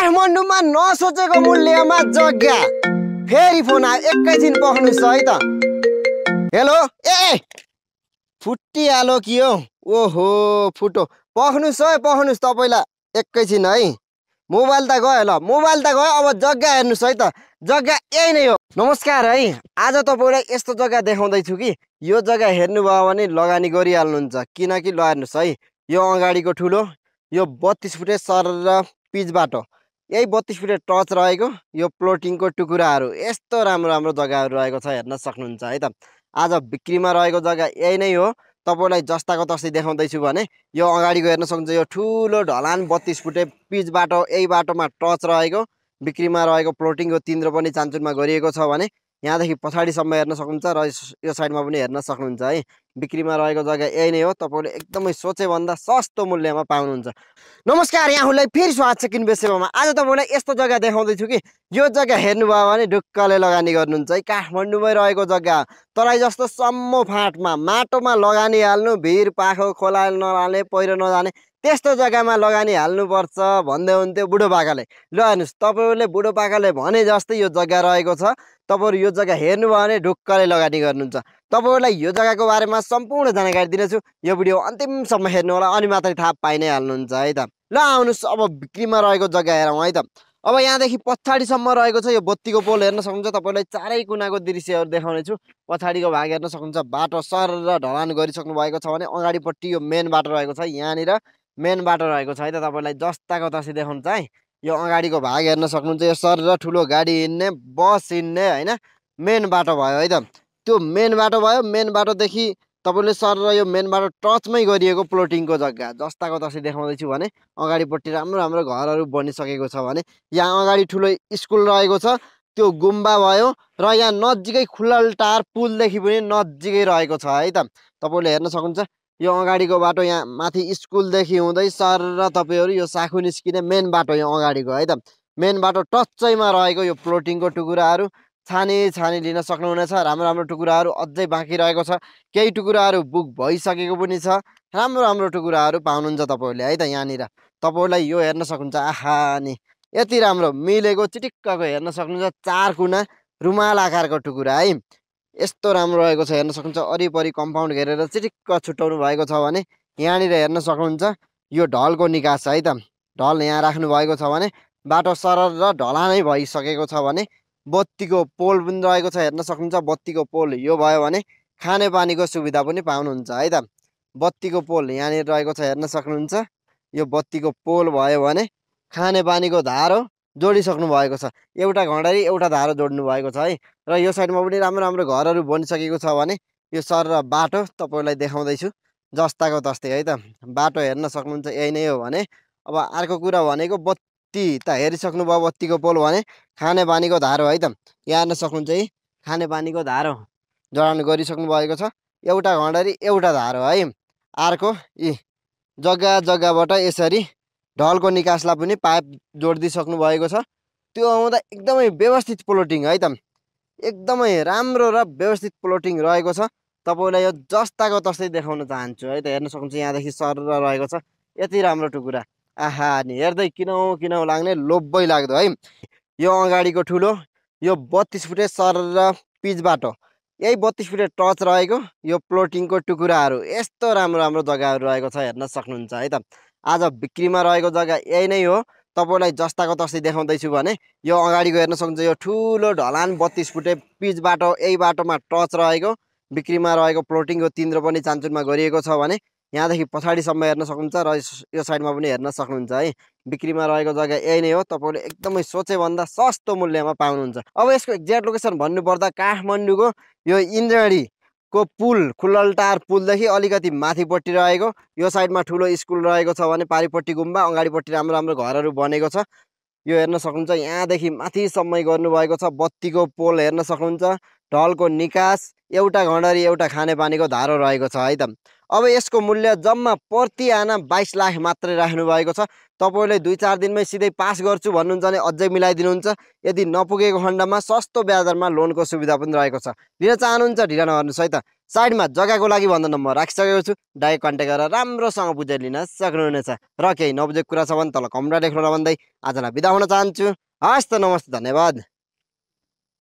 काठमाडौँमा नसोचेको मूल्यमा जग्गा। फेरि फोन आयो, एकैछिन पर्खनुस् है त। हेलो, ए फुटिहाल्यो कि हो? ओहो फुटो, पर्खनुस् है पर्खनुस्, तपाईँलाई एकैछिन है। मोबाइल त गयो ल, मोबाइल त गयो, अब जग्गा हेर्नुस् है त। जग्गा यही नै हो। नमस्कार है, आज तपाईँलाई यस्तो जग्गा देखाउँदैछु कि यो जग्गा हेर्नुभयो भने लगानी गरिहाल्नुहुन्छ। किनकि ल हेर्नुहोस् है, यो अगाडिको ठुलो यो 32 फुटे सर र पिच बाटो, यही 32 फुटे टच रहेको यो प्लोटिङको टुकुराहरू, यस्तो राम्रो राम्रो जग्गाहरू रहेको छ, हेर्न सक्नुहुन्छ है त। आज बिक्रीमा रहेको जग्गा यही नै हो। तपाईँलाई जस्ताको तस्तै देखाउँदैछु भने यो अगाडिको हेर्न सक्नुहुन्छ, यो ठुलो ढलान 32 फुटे पिच बाटो, यही बाटोमा टच रहेको बिक्रीमा रहेको प्लोटिङको तिन्द्रो पनि चान्चुनमा गरिएको छ भने यहाँदेखि पछाडिसम्म हेर्न सक्नुहुन्छ र यो साइडमा पनि हेर्न सक्नुहुन्छ है। बिक्रीमा रहेको जग्गा यही नै हो। तपाईँले एकदमै सोचेभन्दा सस्तो मूल्यमा पाउनुहुन्छ। नमस्कार, यहाँहरूलाई फेरि स्वागत छ किनबेच सेवामा। आज तपाईँलाई यस्तो जग्गा देखाउँदैछु कि यो जग्गा हेर्नुभयो भने ढुक्कले लगानी गर्नुहुन्छ है। काठमाडौँमै रहेको जग्गा, तराई जस्तो सम्मो फाँटमा माटोमा लगानी हाल्नु, भिर पाखो खोला नलाने, पहिरो नजाने त्यस्तो जग्गामा लगानी हाल्नुपर्छ भन्दै हुन्थ्यो बुढोपाकाले। ल हेर्नुहोस्, तपाईँहरूले बुढोपाकाले भने जस्तै यो जग्गा रहेको छ। तपाईँहरू यो जग्गा हेर्नुभयो भने ढुक्कले लगानी गर्नुहुन्छ। तपाईँहरूलाई यो जग्गाको बारेमा सम्पूर्ण जानकारी दिनेछु। यो भिडियो अन्तिमसम्म हेर्नु होला, अनि मात्रै थाहा पाइ नै हाल्नुहुन्छ है त। ल आउनुहोस्, अब बिक्रीमा रहेको जग्गा हेरौँ है त। अब यहाँदेखि पछाडिसम्म रहेको छ यो बत्तीको पोल, हेर्न सक्नुहुन्छ। तपाईँलाई चारै कुनाको दृश्यहरू देखाउने छु। पछाडिको भाग हेर्न सक्नुहुन्छ, बाटो सर र ढलान गरिसक्नु भएको छ भने अगाडिपट्टि यो मेन बाटो रहेको छ। यहाँनिर मेन बाटो रहेको छ है त। तपाईँलाई जस्ताको तस्तै देखाउनु छ है। यो अगाडिको भाग हेर्न सक्नुहुन्छ, यो सर र ठुलो गाडी हिँड्ने, बस हिँड्ने होइन, मेन बाटो भयो है त। त्यो मेन बाटो भयो। मेन बाटोदेखि तपाईँले सर र यो मेन बाटो टचमै गरिएको प्लोटिङको जग्गा, जस्ताको तस्तै देखाउँदैछु भने अगाडिपट्टि राम्रो राम्रो घरहरू बनिसकेको छ भने यहाँ अगाडि ठुलो स्कुल रहेको छ, त्यो गुम्बा भयो र यहाँ नजिकै खुललटार पुलदेखि पनि नजिकै रहेको छ है त। तपाईँले हेर्न सक्नुहुन्छ, यो अगाडिको बाटो यहाँ माथि स्कुलदेखि हुँदै सर र तपाईँहरू यो साखु निस्किने मेन बाटो यो अगाडिको है त। मेन बाटो टच्चैमा रहेको यो प्लोटिङको टुकुराहरू छानी लिन सक्नुहुनेछ। राम्रो राम्रो टुकुराहरू अझै बाँकी रहेको छ, केही टुकुराहरू बुक भइसकेको पनि छ। राम्रो राम्रो टुकुराहरू पाउनुहुन्छ तपाईँहरूले है त। यहाँनिर तपाईँहरूलाई यो हेर्न सक्नुहुन्छ, आहा नि यति राम्रो मिलेको चिटिक्कको हेर्न सक्नुहुन्छ, चार कुना रुमाल आकारको टुकुरा है, यस्तो राम्रो रहेको छ। हेर्न सक्नुहुन्छ, वरिपरि कम्पाउन्ड घेरेर चिटिक्क छुट्याउनु भएको छ भने यहाँनिर हेर्न सक्नुहुन्छ, यो ढलको निकास है त। ढल यहाँ राख्नु भएको छ भने बाटो सरल र ढलानै भइसकेको छ भने बत्तीको पोल पनि रहेको छ। हेर्न सक्नुहुन्छ, बत्तीको पोल यो भयो भने खानेपानीको सुविधा पनि पाउनुहुन्छ है त। बत्तीको पोल यहाँनिर रहेको छ, हेर्न सक्नुहुन्छ। यो बत्तीको पोल भयो भने खानेपानीको धारो जोडिसक्नु भएको छ। एउटा घडरी एउटा धारो जोड्नु भएको छ है। र यो साइडमा पनि राम्रो राम्रो घरहरू बनिसकेको छ भने यो सर र बाटो तपाईँलाई देखाउँदैछु जस्ताको तस्तै है त। बाटो हेर्न सक्नुहुन्छ, यही नै हो भने अब अर्को कुरा भनेको बत्ती त हेरिसक्नु भयो, बत्तीको पोल भने खानेपानीको धारो है त। यहाँ हेर्न सक्नुहुन्छ, है खानेपानीको धारो जडान गरिसक्नु भएको छ। एउटा घडरी एउटा धारो है। अर्को यी जग्गा जग्गाबाट यसरी ढलको निकासलाई पनि पाइप जोडिदिइसक्नु भएको छ। त्यो आउँदा एकदमै व्यवस्थित प्लोटिङ है त, एकदमै राम्रो र व्यवस्थित प्लोटिङ रहेको छ। तपाईँलाई यो जस्ताको तस्तै देखाउन चाहन्छु है त। हेर्न सक्नुहुन्छ, यहाँदेखि सर रहेको छ, यति राम्रो टुकुरा, आहा नि हेर्दै किनौ लाग्ने, लोभै लाग्दो है। यो अगाडिको ठुलो यो 32 फुटे सर र पिच बाटो, यही 32 फुटे टच रहेको यो प्लोटिङको टुकुराहरू, यस्तो राम्रो राम्रो जग्गाहरू रहेको छ, हेर्न सक्नुहुन्छ है त। आज बिक्रीमा रहेको जग्गा यही नै हो। तपाईँलाई जस्ताको तस्तै देखाउँदैछु भने यो अगाडिको हेर्न सक्नुहुन्छ, यो ठुलो ढलान 32 फुटे पिच बाटो, यही बाटोमा टच रहेको बिक्रीमा रहेको प्लोटिङको तिन्द्रो पनि चान्चुनमा गरिएको छ भने यहाँदेखि पछाडिसम्म हेर्न सक्नुहुन्छ र यो साइडमा पनि हेर्न सक्नुहुन्छ है। बिक्रीमा रहेको जग्गा यही नै हो। तपाईँले एकदमै सोचेभन्दा सस्तो मूल्यमा पाउनुहुन्छ। अब यसको एक्ज्याक्ट लोकेसन भन्नुपर्दा काठमाडौँको यो इन्द्रेणीको पुल, खुललटार पुलदेखि अलिकति माथिपट्टि रहेको यो साइडमा ठुलो स्कुल रहेको छ भने पारिपट्टि गुम्बा, अगाडिपट्टि राम्रो राम्रो घरहरू बनेको छ। यो हेर्न सक्नुहुन्छ, यहाँदेखि माथिसम्मै गर्नुभएको छ। बत्तीको पोल हेर्न सक्नुहुन्छ, ढलको निकास, एउटा घडरी एउटा खानेपानीको धारो रहेको छ है त। अब यसको मूल्य जम्मा प्रति आना 22 लाख मात्रै राख्नु भएको छ। तपाईले 2-4 दिनमै सिधै पास गर्छु भन्नुहुन्छ भने अझै मिलाइदिनुहुन्छ। यदि नपुगेको खण्डमा सस्तो ब्याज दरमा लोनको सुविधा पनि रहेको छ। लिन चाहनुहुन्छ ढिला नगर्नुहोस् है त। साइडमा जग्गाको लागि भन्दा नम्बर राखिसकेको छु, डाइरेक्ट कन्ट्याक्ट गरेर राम्रोसँग बुझाइ लिन सक्नुहुनेछ। र केही नबुझेको कुरा छ भने तल कमेन्टमा लेख्नु नभन्दै आजलाई बिदा हुन चाहन्छु। हस् त, नमस्ते, धन्यवाद।